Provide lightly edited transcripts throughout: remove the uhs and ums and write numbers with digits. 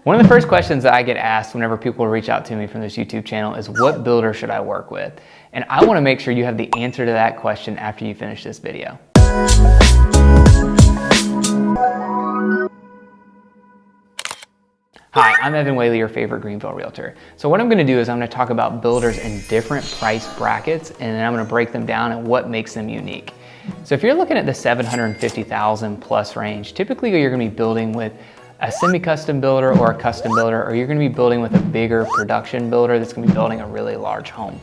One of the first questions that I get asked whenever people reach out to me from this YouTube channel is, what builder should I work with? And I want to make sure you have the answer to that question after you finish this video. Hi, I'm Evan Whaley, your favorite Greenville realtor. So what I'm going to do is I'm going to talk about builders in different price brackets, and then I'm going to break them down and what makes them unique. So if you're looking at the $750,000 plus range, typically you're going to be building with a semi-custom builder or a custom builder, or you're going to be building with a bigger production builder that's going to be building a really large home.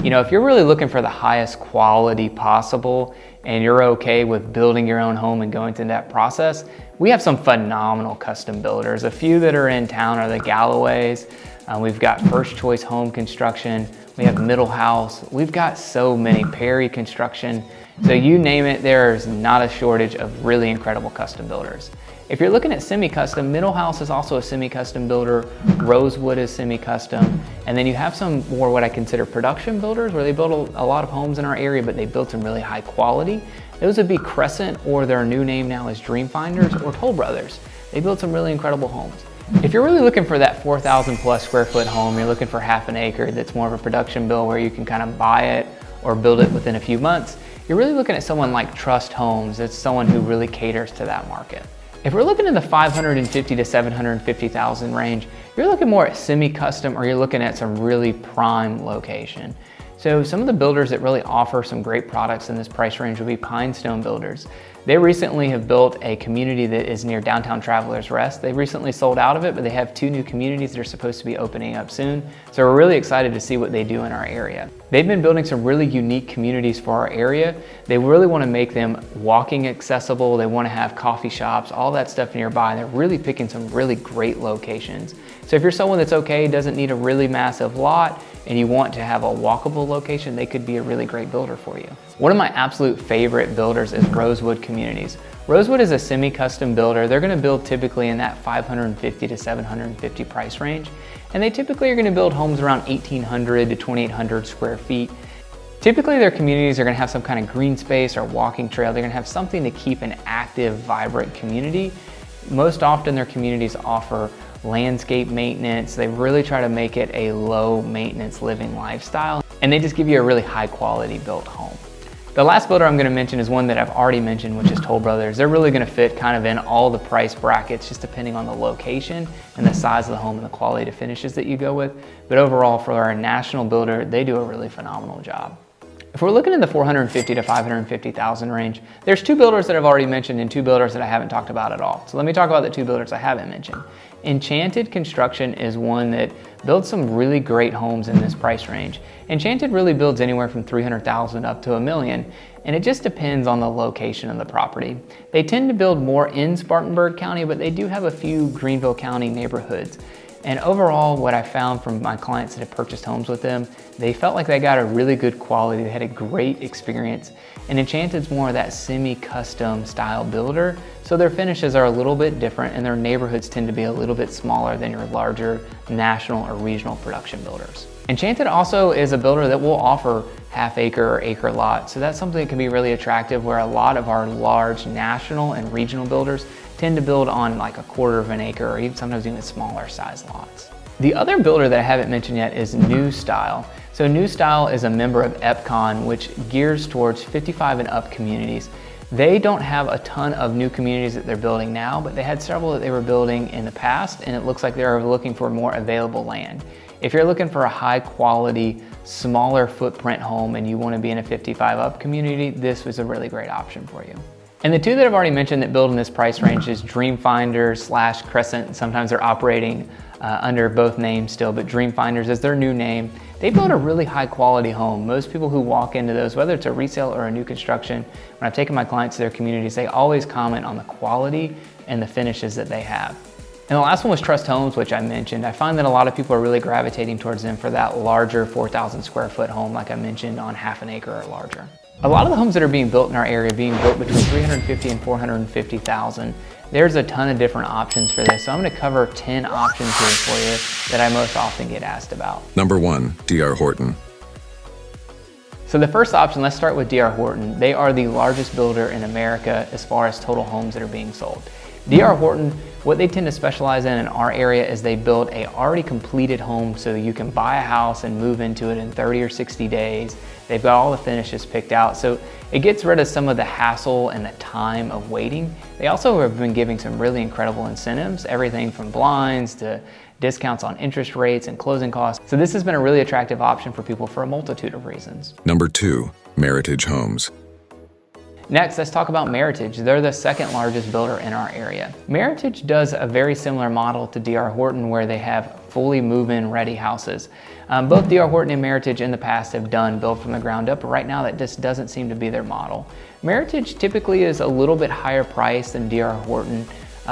You know, if you're really looking for the highest quality possible and you're okay with building your own home and going through that process, we have some phenomenal custom builders. A few that are in town are the Galloways. We've got First Choice Home Construction. We have Middle House. We've got so many, Perry Construction. So you name it, there's not a shortage of really incredible custom builders. If you're looking at semi-custom, Middle House is also a semi-custom builder, Rosewood is semi-custom, and then you have some more what I consider production builders where they build a lot of homes in our area, but they build some really high quality. Those would be Crescent, or their new name now is Dreamfinders, or Toll Brothers. They build some really incredible homes. If you're really looking for that 4,000 plus square foot home, you're looking for half an acre that's more of a production build where you can kind of buy it or build it within a few months, you're really looking at someone like Trust Homes. It's someone who really caters to that market. If we're looking in the 550 to 750,000 range, you're looking more at semi-custom, or you're looking at some really prime location. So some of the builders that really offer some great products in this price range would be Pinestone Builders. They recently have built a community that is near downtown Travelers Rest. They recently sold out of it, but they have 2 new communities that are supposed to be opening up soon. So we're really excited to see what they do in our area. They've been building some really unique communities for our area. They really want to make them walking accessible. They want to have coffee shops, all that stuff nearby. They're really picking some really great locations. So if you're someone that's okay, doesn't need a really massive lot, and you want to have a walkable location, they could be a really great builder for you. One of my absolute favorite builders is Rosewood Communities. Rosewood is a semi-custom builder. They're going to build typically in that 550 to 750 price range. And they typically are going to build homes around 1,800 to 2,800 square feet. Typically their communities are going to have some kind of green space or walking trail. They're going to have something to keep an active, vibrant community. Most often their communities offer landscape maintenance. They really try to make it a low maintenance living lifestyle, and they just give you a really high quality built home. The last builder I'm going to mention is one that I've already mentioned, which is Toll Brothers. They're really going to fit kind of in all the price brackets, just depending on the location and the size of the home and the quality of finishes that you go with. But overall, for our national builder, they do a really phenomenal job. If we're looking in the 450 to 550,000 range, there's 2 builders that I've already mentioned and 2 builders that I haven't talked about at all. So let me talk about the 2 builders I haven't mentioned. Enchanted Construction is one that builds some really great homes in this price range. Enchanted really builds anywhere from 300,000 up to $1 million, and it just depends on the location of the property. They tend to build more in Spartanburg County, but they do have a few Greenville County neighborhoods. And overall, what I found from my clients that have purchased homes with them, they felt like they got a really good quality. They had a great experience. And Enchanted's more of that semi-custom style builder. So their finishes are a little bit different, and their neighborhoods tend to be a little bit smaller than your larger national or regional production builders. Enchanted also is a builder that will offer half acre or acre lots. So that's something that can be really attractive, where a lot of our large national and regional builders tend to build on like 1/4 of an acre, or even sometimes even smaller size lots. The other builder that I haven't mentioned yet is New Style. So New Style is a member of EPCON, which gears towards 55 and up communities. They don't have a ton of new communities that they're building now, but they had several that they were building in the past, and it looks like they're looking for more available land. If you're looking for a high quality, smaller footprint home and you want to be in a 55 up community, this was a really great option for you. And the 2 that I've already mentioned that build in this price range is Dreamfinders / Crescent. Sometimes they're operating under both names still, but Dreamfinders is their new name. They build a really high quality home. Most people who walk into those, whether it's a resale or a new construction, when I've taken my clients to their communities, they always comment on the quality and the finishes that they have. And the last one was Trust Homes, which I mentioned. I find that a lot of people are really gravitating towards them for that larger 4,000 square foot home, like I mentioned, on half an acre or larger. A lot of the homes that are being built in our area are being built between 350 and 450,000. There's a ton of different options for this, so I'm going to cover 10 options here for you that I most often get asked about. Number 1, DR Horton. So the first option, let's start with DR Horton. They are the largest builder in America as far as total homes that are being sold. DR Horton, what they tend to specialize in our area is they build a already completed home so you can buy a house and move into it in 30 or 60 days. They've got all the finishes picked out, so it gets rid of some of the hassle and the time of waiting. They also have been giving some really incredible incentives, everything from blinds to discounts on interest rates and closing costs. So this has been a really attractive option for people for a multitude of reasons. Number 2, Meritage Homes. Next, let's talk about Meritage. They're the second largest builder in our area. Meritage does a very similar model to DR Horton where they have fully move-in ready houses. Both DR Horton and Meritage in the past have done build from the ground up, but right now that just doesn't seem to be their model. Meritage typically is a little bit higher price than DR Horton.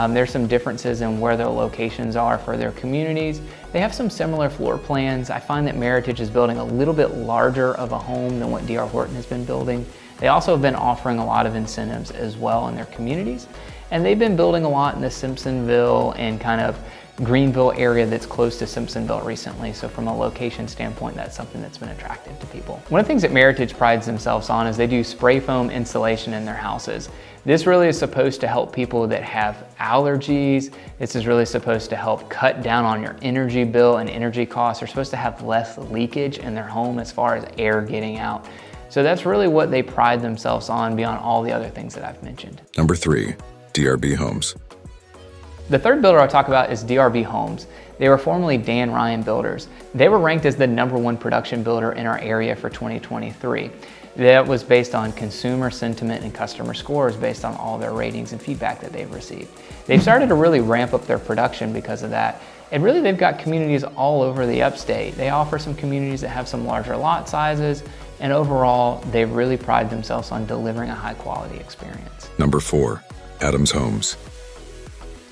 There's some differences in where their locations are for their communities. They have some similar floor plans. I find that Meritage is building a little bit larger of a home than what DR Horton has been building. They also have been offering a lot of incentives as well in their communities. And they've been building a lot in the Simpsonville and kind of Greenville area that's close to Simpsonville recently. So from a location standpoint, that's something that's been attractive to people. One of the things that Meritage prides themselves on is they do spray foam insulation in their houses. This really is supposed to help people that have allergies. This is really supposed to help cut down on your energy bill and energy costs. They're supposed to have less leakage in their home as far as air getting out. So that's really what they pride themselves on beyond all the other things that I've mentioned. Number 3, DRB Homes. The third builder I'll talk about is DRB Homes. They were formerly Dan Ryan Builders. They were ranked as the #1 production builder in our area for 2023. That was based on consumer sentiment and customer scores based on all their ratings and feedback that they've received. They've started to really ramp up their production because of that. And really they've got communities all over the upstate. They offer some communities that have some larger lot sizes, and overall, they really pride themselves on delivering a high quality experience. Number 4, Adams Homes.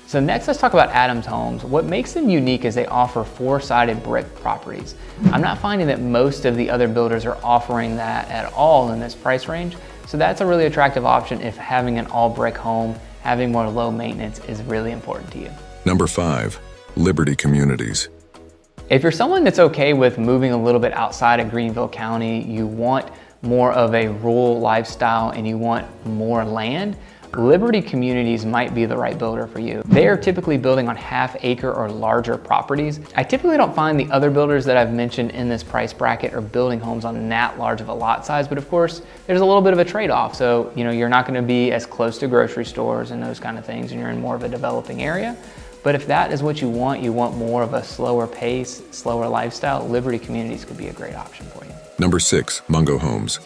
So next, let's talk about Adams Homes. What makes them unique is they offer 4-sided brick properties. I'm not finding that most of the other builders are offering that at all in this price range. So that's a really attractive option if having an all brick home, having more low maintenance is really important to you. Number 5, Liberty Communities. If you're someone that's okay with moving a little bit outside of Greenville County, you want more of a rural lifestyle and you want more land, Liberty Communities might be the right builder for you. They are typically building on half-acre or larger properties. I typically don't find the other builders that I've mentioned in this price bracket are building homes on that large of a lot size, but of course, there's a little bit of a trade-off. So, you're not gonna be as close to grocery stores and those kind of things, and you're in more of a developing area. But if that is what you want more of a slower pace, slower lifestyle, Liberty Communities could be a great option for you. Number 6, Mungo Homes.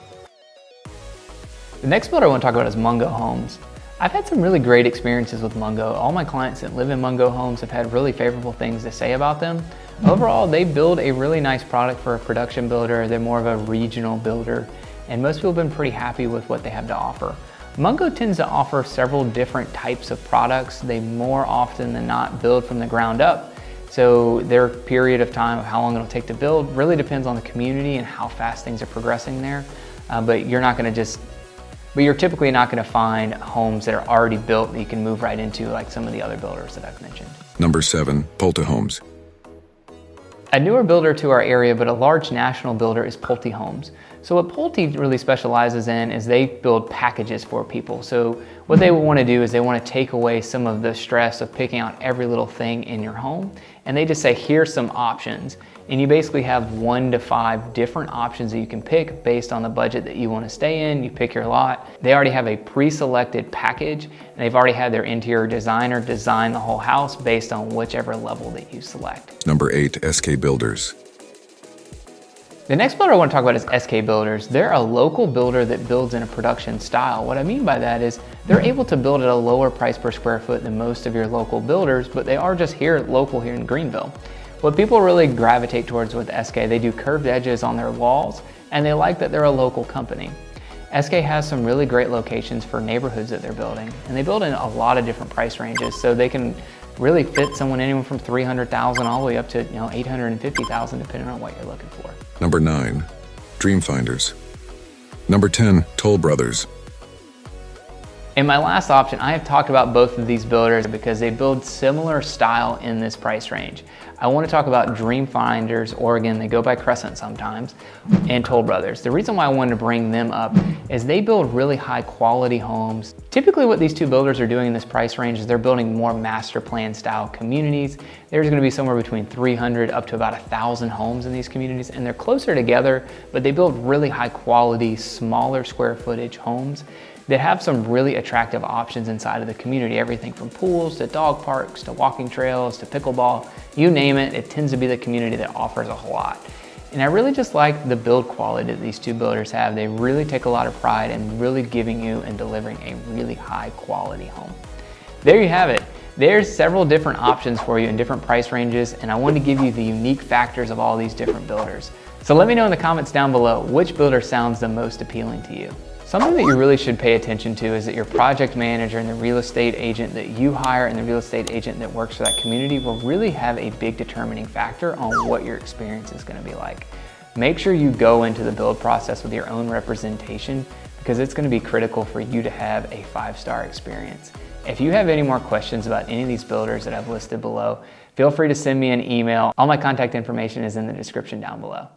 The next builder I want to talk about is Mungo Homes. I've had some really great experiences with Mungo. All my clients that live in Mungo Homes have had really favorable things to say about them. Overall, they build a really nice product for a production builder. They're more of a regional builder, and most people have been pretty happy with what they have to offer. Mungo tends to offer several different types of products. They more often than not build from the ground up. So their period of time of how long it'll take to build really depends on the community and how fast things are progressing there. But you're typically not going to find homes that are already built that you can move right into like some of the other builders that I've mentioned. Number 7, Pulte Homes. A newer builder to our area, but a large national builder, is Pulte Homes. So what Pulte really specializes in is they build packages for people. So what they want to do is they want to take away some of the stress of picking out every little thing in your home. And they just say, here's some options. And you basically have 1 to 5 different options that you can pick based on the budget that you want to stay in. You pick your lot. They already have a pre-selected package, and they've already had their interior designer design the whole house based on whichever level that you select. Number 8, SK Builders. The next builder I want to talk about is SK Builders. They're a local builder that builds in a production style. What I mean by that is they're able to build at a lower price per square foot than most of your local builders, but they are just local here in Greenville. What people really gravitate towards with SK, they do curved edges on their walls, and they like that they're a local company. SK has some really great locations for neighborhoods that they're building, and they build in a lot of different price ranges, so they can really fit someone anywhere from $300,000 all the way up to $850,000 depending on what you're looking for. Number 9, Dream Finders. Number 10, Toll Brothers. And my last option, I have talked about both of these builders because they build similar style in this price range. I want to talk about Dreamfinders, Oregon, they go by Crescent sometimes, and Toll Brothers. The reason why I wanted to bring them up is they build really high quality homes. Typically what these two builders are doing in this price range is they're building more master plan style communities. There's going to be somewhere between 300 up to about 1,000 homes in these communities, and they're closer together, but they build really high quality, smaller square footage homes that have some really attractive options inside of the community. Everything from pools to dog parks to walking trails to pickleball, you name it, it tends to be the community that offers a whole lot. And I really just like the build quality that these two builders have. They really take a lot of pride in really giving you and delivering a really high quality home. There you have it. There's several different options for you in different price ranges, and I wanted to give you the unique factors of all these different builders. So let me know in the comments down below which builder sounds the most appealing to you. Something that you really should pay attention to is that your project manager and the real estate agent that you hire and the real estate agent that works for that community will really have a big determining factor on what your experience is going to be like. Make sure you go into the build process with your own representation because it's going to be critical for you to have a 5-star experience. If you have any more questions about any of these builders that I've listed below, feel free to send me an email. All my contact information is in the description down below.